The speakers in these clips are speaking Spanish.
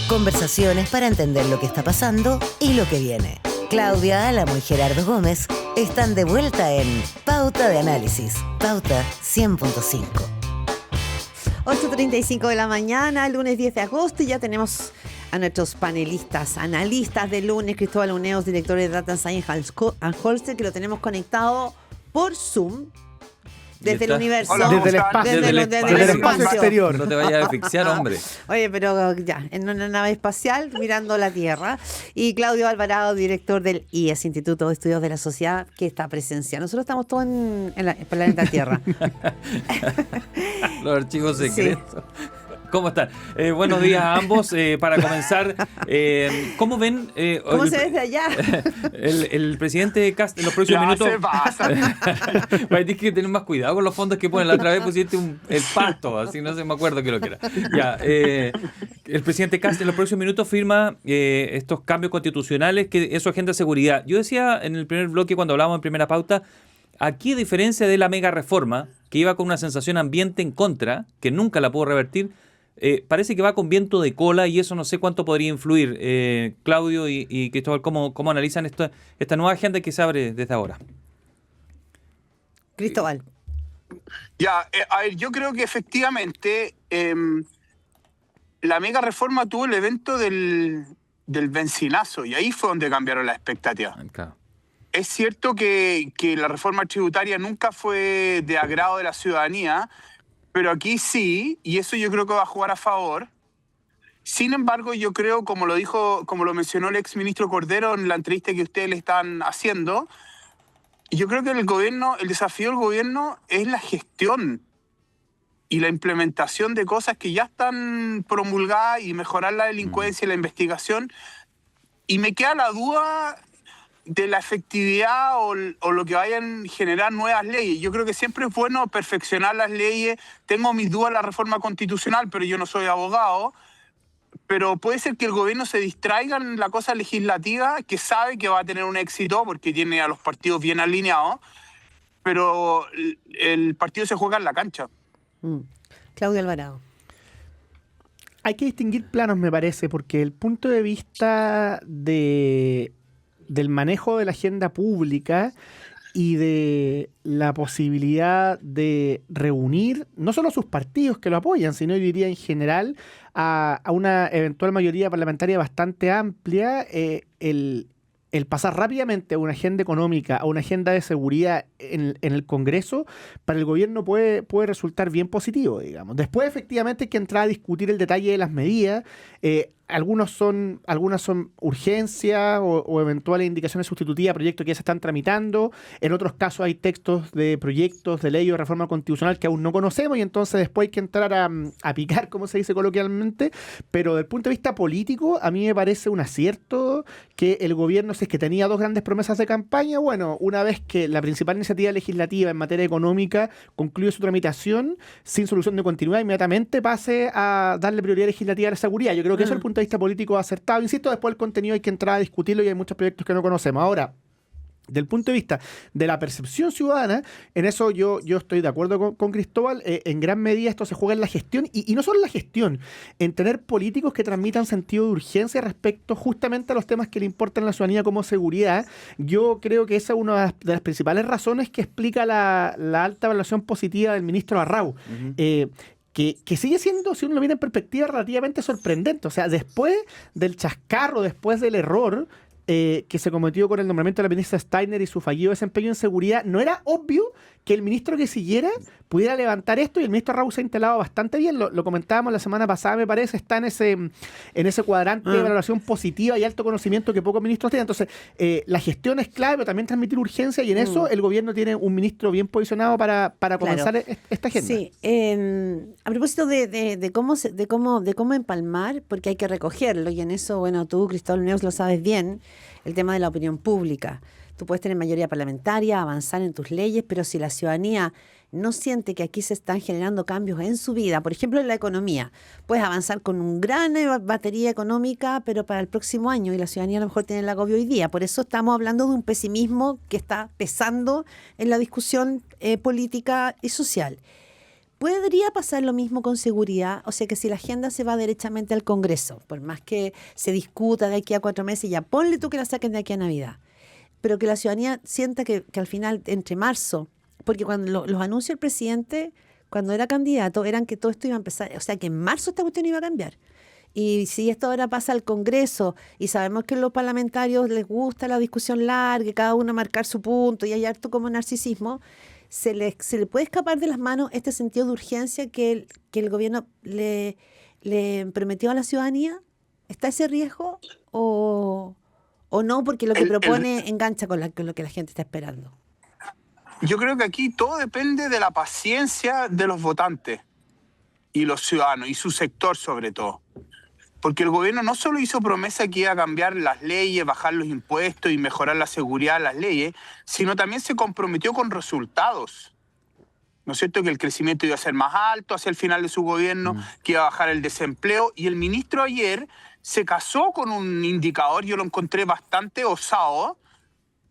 Conversaciones para entender lo que está pasando y lo que viene. Claudia Álamo y Gerardo Gómez están de vuelta en Pauta de Análisis. Pauta 100.5. 8:35 de la mañana, lunes 10 de agosto, y ya tenemos a nuestros panelistas, analistas del lunes, Cristóbal Uneos, director de Data Science and Holster, que lo tenemos conectado por Zoom. Desde el universo. Hola, desde el espacio, desde el espacio exterior. No te vayas a asfixiar, hombre. Oye, pero ya, en una nave espacial mirando la Tierra. Y Claudio Alvarado, director del IES, Instituto de Estudios de la Sociedad, que está presencial. Nosotros estamos todos en el planeta Tierra. Los archivos secretos. Sí. ¿Cómo están? Buenos días a ambos. Para comenzar, ¿cómo ven? ¿Cómo se ve desde allá? El presidente Cast en los próximos minutos. Se pasa. Tienes que tener más cuidado con los fondos que ponen. La otra vez pusiste el pasto, así no sé, me acuerdo qué lo que era. Ya, el presidente Cast en los próximos minutos firma estos cambios constitucionales que es su agenda de seguridad. Yo decía en el primer bloque, cuando hablábamos en primera pauta, aquí, a diferencia de la mega reforma, que iba con una sensación ambiente en contra, que nunca la pudo revertir, parece que va con viento de cola, y eso no sé cuánto podría influir. Claudio y Cristóbal, ¿cómo analizan esta nueva agenda que se abre desde ahora? Cristóbal. Ya, a ver, yo creo que efectivamente la mega reforma tuvo el evento del bencinazo, y ahí fue donde cambiaron las expectativas. Claro. Es cierto que la reforma tributaria nunca fue de agrado de la ciudadanía, pero aquí sí, y eso yo creo que va a jugar a favor. Sin embargo, yo creo, como lo mencionó el exministro Cordero en la entrevista que ustedes le están haciendo, yo creo que el desafío del gobierno es la gestión y la implementación de cosas que ya están promulgadas y mejorar la delincuencia y la investigación. Y me queda la duda de la efectividad o lo que vayan a generar nuevas leyes. Yo creo que siempre es bueno perfeccionar las leyes. Tengo mis dudas en la reforma constitucional, pero yo no soy abogado. Pero puede ser que el gobierno se distraiga en la cosa legislativa, que sabe que va a tener un éxito porque tiene a los partidos bien alineados, pero el partido se juega en la cancha. Claudio Alvarado. Hay que distinguir planos, me parece, porque el punto de vista del manejo de la agenda pública y de la posibilidad de reunir no solo sus partidos que lo apoyan, sino yo diría en general a una eventual mayoría parlamentaria bastante amplia, el pasar rápidamente a una agenda económica, a una agenda de seguridad en el Congreso, para el gobierno puede resultar bien positivo, digamos. Después, efectivamente, hay que entrar a discutir el detalle de las medidas. Algunas son urgencias o eventuales indicaciones sustitutivas a proyectos que ya se están tramitando. En otros casos hay textos de proyectos de ley o de reforma constitucional que aún no conocemos, y entonces después hay que entrar a picar, como se dice coloquialmente. Pero desde el punto de vista político, a mí me parece un acierto que el gobierno, si es que tenía dos grandes promesas de campaña, bueno, una vez que la principal iniciativa legislativa en materia económica concluye su tramitación sin solución de continuidad, inmediatamente pase a darle prioridad legislativa a la seguridad. Yo creo que eso es el punto de vista político acertado. Insisto, después el contenido hay que entrar a discutirlo y hay muchos proyectos que no conocemos. Ahora, del punto de vista de la percepción ciudadana, en eso yo estoy de acuerdo con Cristóbal. En gran medida esto se juega en la gestión, y no solo en la gestión, en tener políticos que transmitan sentido de urgencia respecto justamente a los temas que le importan a la ciudadanía como seguridad. Yo creo que esa es una de las principales razones que explica la alta evaluación positiva del ministro Arrau. Que sigue siendo, si uno lo mira en perspectiva, relativamente sorprendente. O sea, después del chascarro, después del error que se cometió con el nombramiento de la ministra Steiner y su fallido desempeño en seguridad, no era obvio que el ministro que siguiera pudiera levantar esto, y el ministro Arrau se ha instalado bastante bien. Lo comentábamos la semana pasada, me parece, está en ese cuadrante de valoración positiva y alto conocimiento que pocos ministros tienen. Entonces, la gestión es clave, pero también transmitir urgencia, y en eso el gobierno tiene un ministro bien posicionado para comenzar esta agenda. Sí, a propósito de cómo empalmar, porque hay que recogerlo, y en eso, bueno, tú, Cristóbal Neus, lo sabes bien, el tema de la opinión pública. Tú puedes tener mayoría parlamentaria, avanzar en tus leyes, pero si la ciudadanía no siente que aquí se están generando cambios en su vida, por ejemplo en la economía, puedes avanzar con una gran batería económica, pero para el próximo año, y la ciudadanía a lo mejor tiene el agobio hoy día. Por eso estamos hablando de un pesimismo que está pesando en la discusión política y social. Podría pasar lo mismo con seguridad, o sea que si la agenda se va derechamente al Congreso, por más que se discuta de aquí a 4 meses, ya ponle tú que la saquen de aquí a Navidad, pero que la ciudadanía sienta que al final, entre marzo, porque cuando los anuncios del presidente, cuando era candidato, eran que todo esto iba a empezar, o sea que en marzo esta cuestión iba a cambiar. Y si esto ahora pasa al Congreso y sabemos que a los parlamentarios les gusta la discusión larga, cada uno marcar su punto y hay harto como narcisismo, se le puede escapar de las manos este sentido de urgencia que el gobierno le prometió a la ciudadanía. ¿Está ese riesgo o no? Porque lo que propone engancha con lo que la gente está esperando. Yo creo que aquí todo depende de la paciencia de los votantes y los ciudadanos y su sector sobre todo. Porque el gobierno no solo hizo promesa que iba a cambiar las leyes, bajar los impuestos y mejorar la seguridad de las leyes, sino también se comprometió con resultados. ¿No es cierto? Que el crecimiento iba a ser más alto hacia el final de su gobierno, que iba a bajar el desempleo. Y el ministro ayer se casó con un indicador, yo lo encontré bastante osado,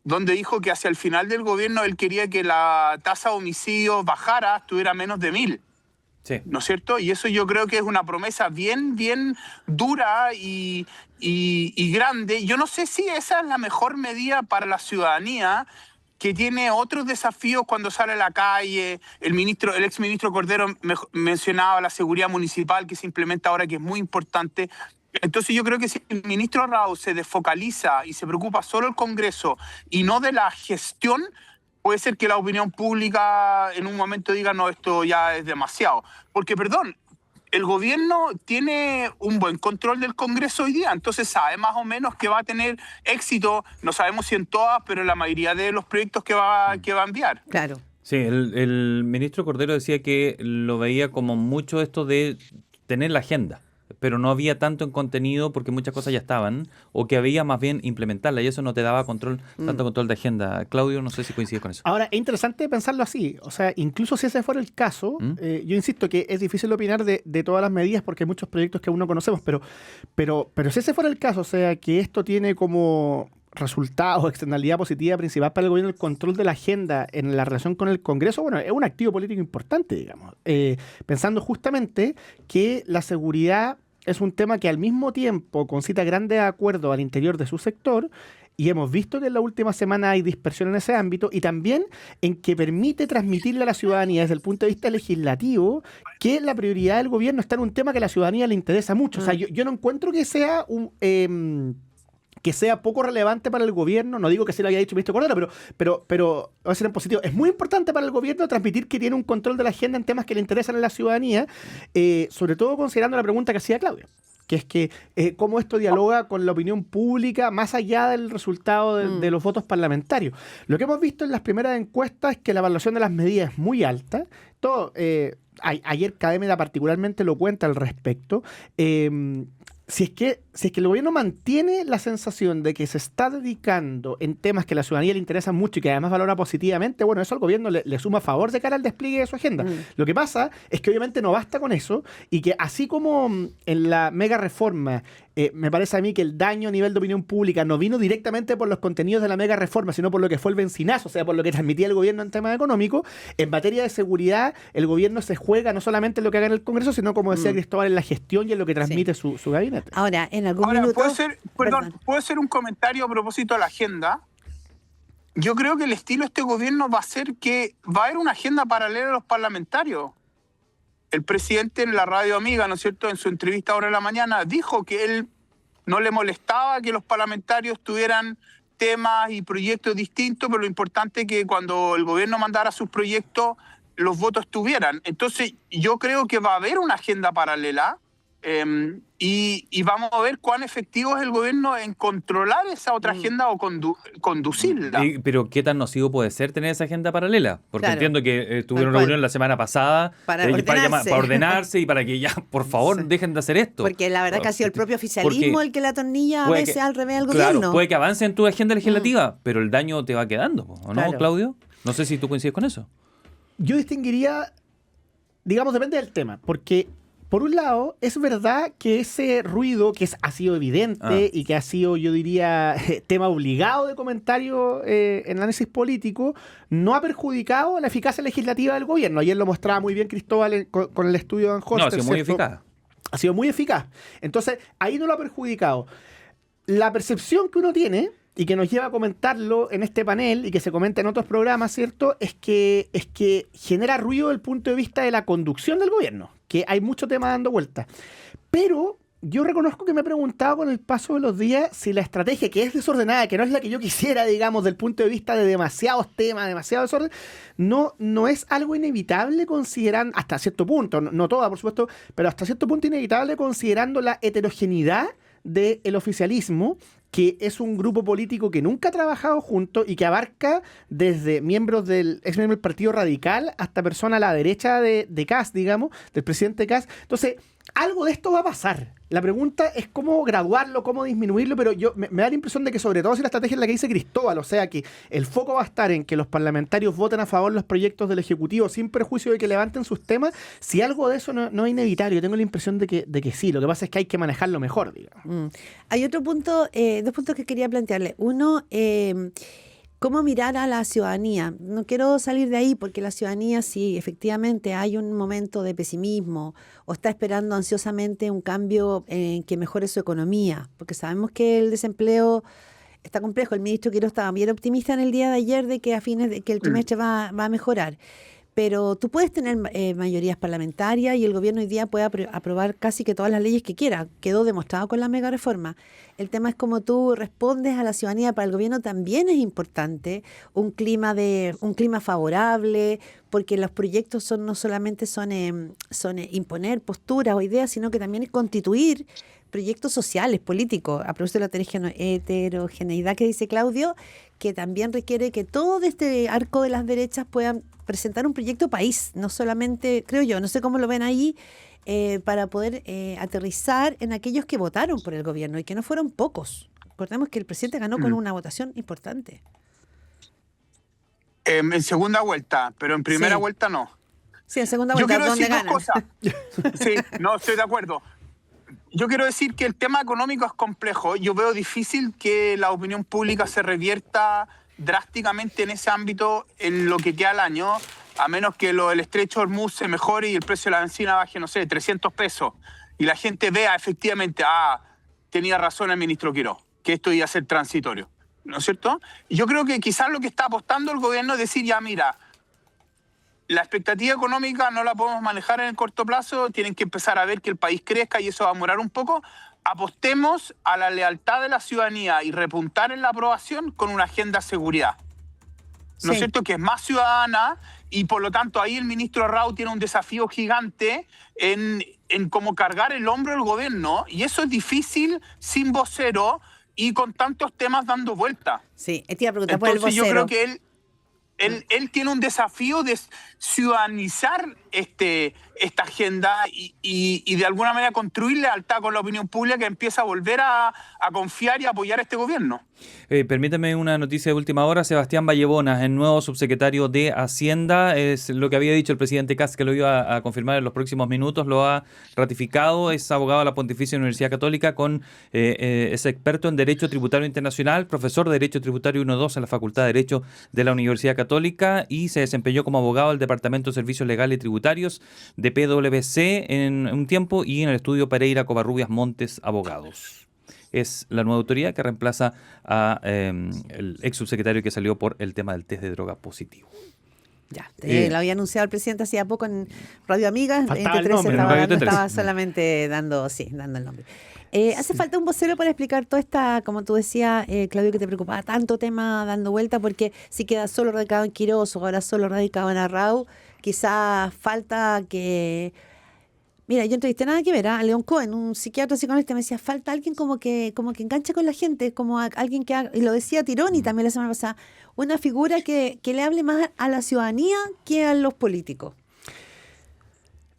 donde dijo que hacia el final del gobierno él quería que la tasa de homicidios bajara, estuviera menos de 1000. Sí. ¿No es cierto? Y eso yo creo que es una promesa bien dura y grande. Yo no sé si esa es la mejor medida para la ciudadanía, que tiene otros desafíos cuando sale a la calle. El exministro Cordero mencionaba la seguridad municipal que se implementa ahora, que es muy importante. Entonces yo creo que si el ministro Raúl se desfocaliza y se preocupa solo del Congreso y no de la gestión, puede ser que la opinión pública en un momento diga, no, esto ya es demasiado. Porque, perdón, el gobierno tiene un buen control del Congreso hoy día, entonces sabe más o menos que va a tener éxito, no sabemos si en todas, pero en la mayoría de los proyectos que va a enviar. Claro. Sí, el ministro Cordero decía que lo veía como mucho esto de tener la agenda, pero no había tanto en contenido porque muchas cosas ya estaban, o que había más bien implementarla, y eso no te daba tanto control de agenda. Claudio, no sé si coincides con eso. Ahora, es interesante pensarlo así. O sea, incluso si ese fuera el caso, yo insisto que es difícil opinar de todas las medidas porque hay muchos proyectos que aún no conocemos, pero si ese fuera el caso, o sea, que esto tiene como resultado o externalidad positiva principal para el gobierno el control de la agenda en la relación con el Congreso, bueno, es un activo político importante, digamos. Pensando justamente que la seguridad es un tema que al mismo tiempo concita grandes acuerdos al interior de su sector, y hemos visto que en la última semana hay dispersión en ese ámbito, y también en que permite transmitirle a la ciudadanía desde el punto de vista legislativo que la prioridad del gobierno está en un tema que a la ciudadanía le interesa mucho. O sea, yo no encuentro que sea que sea poco relevante para el gobierno. No digo que se lo haya dicho el ministro Cordero, pero va a ser en positivo. Es muy importante para el gobierno transmitir que tiene un control de la agenda en temas que le interesan a la ciudadanía, sobre todo considerando la pregunta que hacía Claudia, que es que cómo esto dialoga con la opinión pública más allá del resultado de los votos parlamentarios. Lo que hemos visto en las primeras encuestas es que la evaluación de las medidas es muy alta. Ayer Cademeda particularmente lo cuenta al respecto. Si es que el gobierno mantiene la sensación de que se está dedicando en temas que a la ciudadanía le interesan mucho y que además valora positivamente, bueno, eso al gobierno le suma favor de cara al despliegue de su agenda. Lo que pasa es que obviamente no basta con eso, y que así como en la mega reforma, me parece a mí que el daño a nivel de opinión pública no vino directamente por los contenidos de la mega reforma, sino por lo que fue el bencinazo, o sea, por lo que transmitía el gobierno en temas económicos. En materia de seguridad, el gobierno se juega no solamente en lo que haga en el Congreso, sino, como decía Cristóbal, en la gestión y en lo que transmite su gabinete. Ahora, en algún minuto... ¿Puedo hacer un comentario a propósito de la agenda? Yo creo que el estilo de este gobierno va a ser que va a haber una agenda paralela a los parlamentarios. El presidente en la radio amiga, ¿no es cierto?, en su entrevista ahora en la mañana, dijo que él no le molestaba que los parlamentarios tuvieran temas y proyectos distintos, pero lo importante es que cuando el gobierno mandara sus proyectos, los votos estuvieran. Entonces, yo creo que va a haber una agenda paralela, y vamos a ver cuán efectivo es el gobierno en controlar esa otra agenda o conducirla. Pero ¿qué tan nocivo puede ser tener esa agenda paralela? Porque Claro. entiendo que tuvieron una reunión la semana pasada Para para ordenarse y para que ya, por favor, dejen de hacer esto. Porque la verdad que ha sido el propio oficialismo Porque el que la atornilla a puede veces que- al revés al Claro, gobierno. puede que avance en tu agenda legislativa, pero el daño te va quedando, ¿o no, Claro. Claudio? No sé si tú coincides con eso. Yo distinguiría, digamos, depende del tema, porque por un lado, es verdad que ese ruido ha sido evidente y que ha sido, yo diría, tema obligado de comentario en el análisis político, no ha perjudicado la eficacia legislativa del gobierno. Ayer lo mostraba muy bien Cristóbal con el estudio de Van Holster. No, ha sido muy ¿cierto? eficaz. Ha sido muy eficaz. Entonces, ahí no lo ha perjudicado. La percepción que uno tiene, y que nos lleva a comentarlo en este panel y que se comenta en otros programas, ¿cierto? Es que genera ruido desde el punto de vista de la conducción del gobierno, que hay mucho tema dando vueltas. Pero yo reconozco que me he preguntado con el paso de los días si la estrategia, que es desordenada, que no es la que yo quisiera, digamos, del punto de vista de demasiados temas, demasiado desorden, no es algo inevitable considerando, hasta cierto punto, no toda, por supuesto, pero hasta cierto punto inevitable considerando la heterogeneidad del oficialismo, que es un grupo político que nunca ha trabajado juntos y que abarca desde miembros del ex-miembro del Partido Radical hasta personas a la derecha de Kast, digamos, del presidente Kast. Entonces, algo de esto va a pasar. La pregunta es cómo graduarlo, cómo disminuirlo, pero me da la impresión de que sobre todo si la estrategia es la que dice Cristóbal, o sea que el foco va a estar en que los parlamentarios voten a favor de los proyectos del Ejecutivo sin perjuicio de que levanten sus temas. Si algo de eso no es inevitable, yo tengo la impresión de que sí, lo que pasa es que hay que manejarlo mejor, digamos. Hay otro punto, dos puntos que quería plantearle. Uno, cómo mirar a la ciudadanía. No quiero salir de ahí porque la ciudadanía, sí, efectivamente hay un momento de pesimismo o está esperando ansiosamente un cambio que mejore su economía, porque sabemos que el desempleo está complejo. El ministro Quiroz estaba bien optimista en el día de ayer de que a fines de que el trimestre va a mejorar. Pero tú puedes tener mayorías parlamentarias y el gobierno hoy día puede aprobar casi que todas las leyes que quiera. Quedó demostrado con la mega reforma. El tema es cómo tú respondes a la ciudadanía. Para el gobierno también es importante un clima favorable, porque los proyectos no solamente son imponer posturas o ideas, sino que también es constituir proyectos sociales, políticos, a propósito de la heterogeneidad que dice Claudio, que también requiere que todo este arco de las derechas puedan presentar un proyecto país, no solamente, creo yo, no sé cómo lo ven ahí, para poder aterrizar en aquellos que votaron por el gobierno y que no fueron pocos. Recordemos que el presidente ganó con una votación importante. En segunda vuelta, pero en primera vuelta no. Sí, en segunda Yo vuelta, quiero ¿dónde decir ganan? dos cosas. Sí, no, estoy de acuerdo. Yo quiero decir que el tema económico es complejo. Yo veo difícil que la opinión pública se revierta drásticamente en ese ámbito en lo que queda al año, a menos que el estrecho Hormuz se mejore y el precio de la benzina baje, no sé, 300 pesos. Y la gente vea efectivamente, tenía razón el ministro Quiroz, que esto iba a ser transitorio. ¿No es cierto? Y yo creo que quizás lo que está apostando el gobierno es decir, ya mira, la expectativa económica no la podemos manejar en el corto plazo, tienen que empezar a ver que el país crezca y eso va a demorar un poco. Apostemos a la lealtad de la ciudadanía y repuntar en la aprobación con una agenda de seguridad. ¿No es cierto? Que es más ciudadana y por lo tanto ahí el ministro Rau tiene un desafío gigante en cómo cargar el hombro del gobierno y eso es difícil sin vocero y con tantos temas dando vuelta. Sí, te iba a preguntar por el vocero. Yo creo que él tiene un desafío de ciudadanizar esta agenda y de alguna manera construir lealtad con la opinión pública que empieza a volver a confiar y a apoyar a este gobierno. Permítame una noticia de última hora. Sebastián Vallebonas, el nuevo subsecretario de Hacienda, es lo que había dicho el presidente Kast que lo iba a confirmar en los próximos minutos, lo ha ratificado, es abogado de la Pontificia Universidad Católica, es experto en Derecho Tributario Internacional, profesor de Derecho Tributario 1-2 en la Facultad de Derecho de la Universidad Católica y se desempeñó como abogado del Departamento de Servicios Legales y Tributarios de PwC en un tiempo y en el estudio Pereira Covarrubias Montes Abogados. Es la nueva autoridad que reemplaza a el ex subsecretario que salió por el tema del test de droga positivo. Ya, lo había anunciado el presidente hacía poco en Radio Amigas. Faltaba el nombre, estaba solamente dando el nombre. Hace falta un vocero para explicar toda esta, como tú decías, Claudio, que te preocupaba tanto tema dando vuelta, porque si queda solo radicado en Quiroz o ahora solo radicado en Arrau, quizás falta que... Mira, yo entrevisté nada que ver a León Cohen, un psiquiatra psicoanalista, me decía, falta alguien como que enganche con la gente, como alguien que haga, y lo decía Tironi también la semana pasada, una figura que le hable más a la ciudadanía que a los políticos.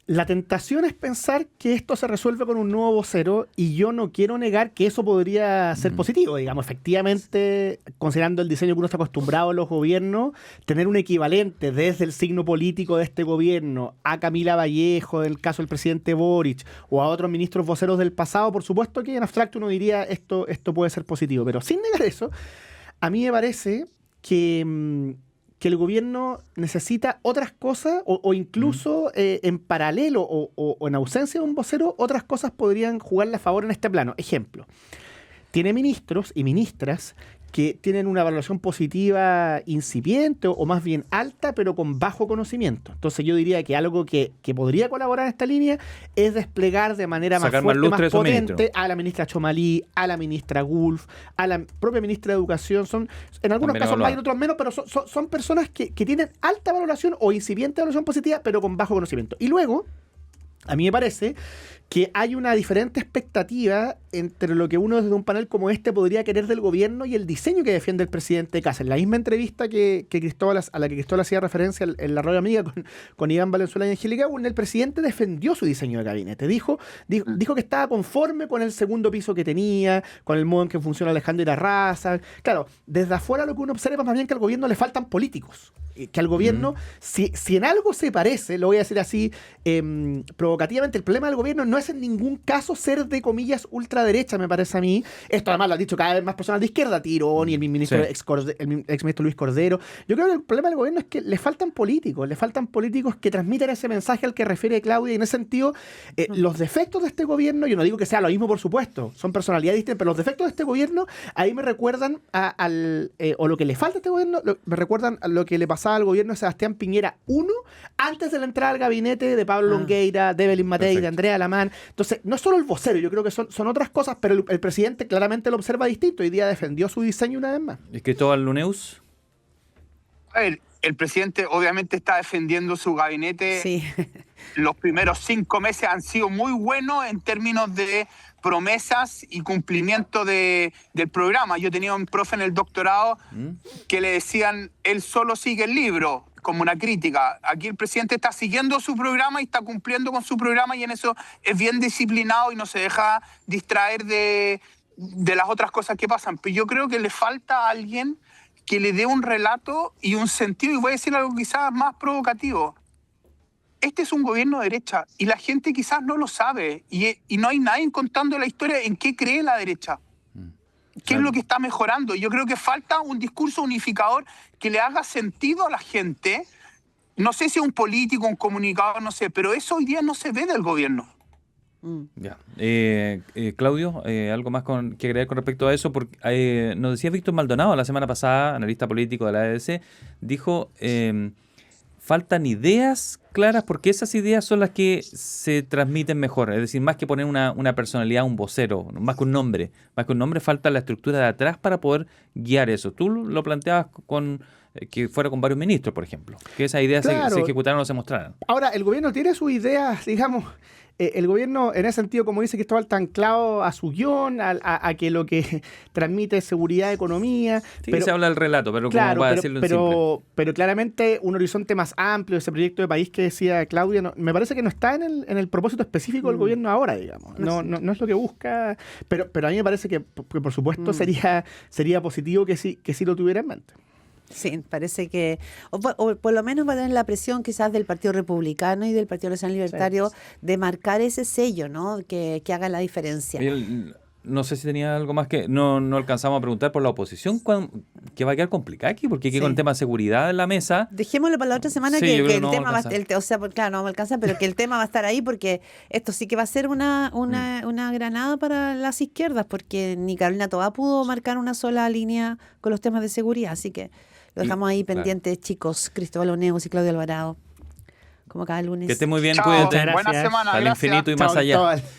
La tentación es pensar que esto se resuelve con un nuevo vocero y yo no quiero negar que eso podría ser positivo. Digamos, efectivamente, considerando el diseño que uno está acostumbrado en los gobiernos, tener un equivalente desde el signo político de este gobierno a Camila Vallejo, en el caso del presidente Boric, o a otros ministros voceros del pasado, por supuesto que en abstracto uno diría esto puede ser positivo. Pero sin negar eso, a mí me parece que el gobierno necesita otras cosas o incluso en paralelo o en ausencia de un vocero, otras cosas podrían jugarle a favor en este plano. Ejemplo, tiene ministros y ministras que tienen una evaluación positiva incipiente o más bien alta, pero con bajo conocimiento. Entonces yo diría que algo que podría colaborar en esta línea es desplegar de manera más fuerte, más potente a la ministra Chomalí, a la ministra Gulf, a la propia ministra de Educación. Son en algunos también casos más y en evaluar. otros menos, pero son personas que tienen alta valoración o incipiente valoración positiva, pero con bajo conocimiento. Y luego, a mí me parece que hay una diferente expectativa entre lo que uno desde un panel como este podría querer del gobierno y el diseño que defiende el presidente Kast. En la misma entrevista a la que Cristóbal hacía referencia en la radio amiga con Iván Valenzuela y Angélica Urne, el presidente defendió su diseño de gabinete. Dijo que estaba conforme con el segundo piso que tenía, con el modo en que funciona Alejandro Irarrázaval. Claro, desde afuera lo que uno observa más bien que al gobierno le faltan políticos. Que al gobierno, si en algo se parece, lo voy a decir así provocativamente, el problema del gobierno no es en ningún caso ser de comillas ultraderecha, me parece a mí. Esto además lo han dicho cada vez más personas de izquierda, Tirón y el ministro exministro Luis Cordero. Yo creo que el problema del gobierno es que le faltan políticos que transmitan ese mensaje al que refiere Claudia, y en ese sentido los defectos de este gobierno, yo no digo que sea lo mismo, por supuesto, son personalidades distintas, pero los defectos de este gobierno ahí me recuerdan o lo que le falta a este gobierno, me recuerdan a lo que le pasaba al gobierno de Sebastián Piñera I antes de la entrada al gabinete de Pablo Longueira, de Evelyn Matei, de Andrea Alamán. Entonces, no es solo el vocero, yo creo que son otras cosas, pero el presidente claramente lo observa distinto. Hoy día defendió su diseño una vez más. ¿Y Cristóbal Luneus? A ver, el presidente obviamente está defendiendo su gabinete. Sí. Los primeros 5 meses han sido muy buenos en términos de promesas y cumplimiento del programa. Yo tenía un profe en el doctorado que le decían, él solo sigue el libro, como una crítica. Aquí el presidente está siguiendo su programa y está cumpliendo con su programa, y en eso es bien disciplinado y no se deja distraer de las otras cosas que pasan. Pero yo creo que le falta a alguien que le dé un relato y un sentido, y voy a decir algo quizás más provocativo. Este es un gobierno de derecha y la gente quizás no lo sabe, y no hay nadie contando la historia en qué cree la derecha. ¿Qué es lo que está mejorando? Yo creo que falta un discurso unificador que le haga sentido a la gente. No sé si un político, un comunicador, no sé, pero eso hoy día no se ve del gobierno. Ya. Claudio, algo más que agregar con respecto a eso, porque nos decía Víctor Maldonado la semana pasada, analista político de la ADC, dijo, faltan ideas claras, porque esas ideas son las que se transmiten mejor. Es decir, más que poner una personalidad, un vocero, más que un nombre, falta la estructura de atrás para poder guiar eso. Tú lo planteabas que fuera con varios ministros, por ejemplo, que esas ideas se ejecutaran o se mostraran. Ahora, el gobierno tiene sus ideas, digamos. El gobierno, en ese sentido, como dice Cristóbal, está anclado a su guión, a que lo que transmite es seguridad, economía. Sí, pero se habla del relato, pero claro, como va a decirlo en simple. Pero claramente un horizonte más amplio, ese proyecto de país que decía Claudia, me parece que no está en el propósito específico del gobierno ahora, digamos. No es lo que busca, pero a mí me parece que por supuesto sería positivo que sí lo tuviera en mente. Sí, parece que, o por lo menos va a tener la presión quizás del Partido Republicano y del Partido Nacional Libertario de marcar ese sello, ¿no? Que haga la diferencia. No sé si tenía algo más que no alcanzamos a preguntar por la oposición, que va a quedar complicado aquí, porque aquí con el tema de seguridad en la mesa. Dejémoslo para la otra semana, que el tema va a estar, claro, no va a alcanzar, pero que el tema va a estar ahí, porque esto sí que va a ser una granada para las izquierdas, porque ni Carolina Toá pudo marcar una sola línea con los temas de seguridad, así que lo dejamos ahí pendientes, chicos. Cristóbal Luneus y Claudio Alvarado, como cada lunes. Que esté muy bien, Chao, cuídate. buena semana, Al gracias. infinito y más allá.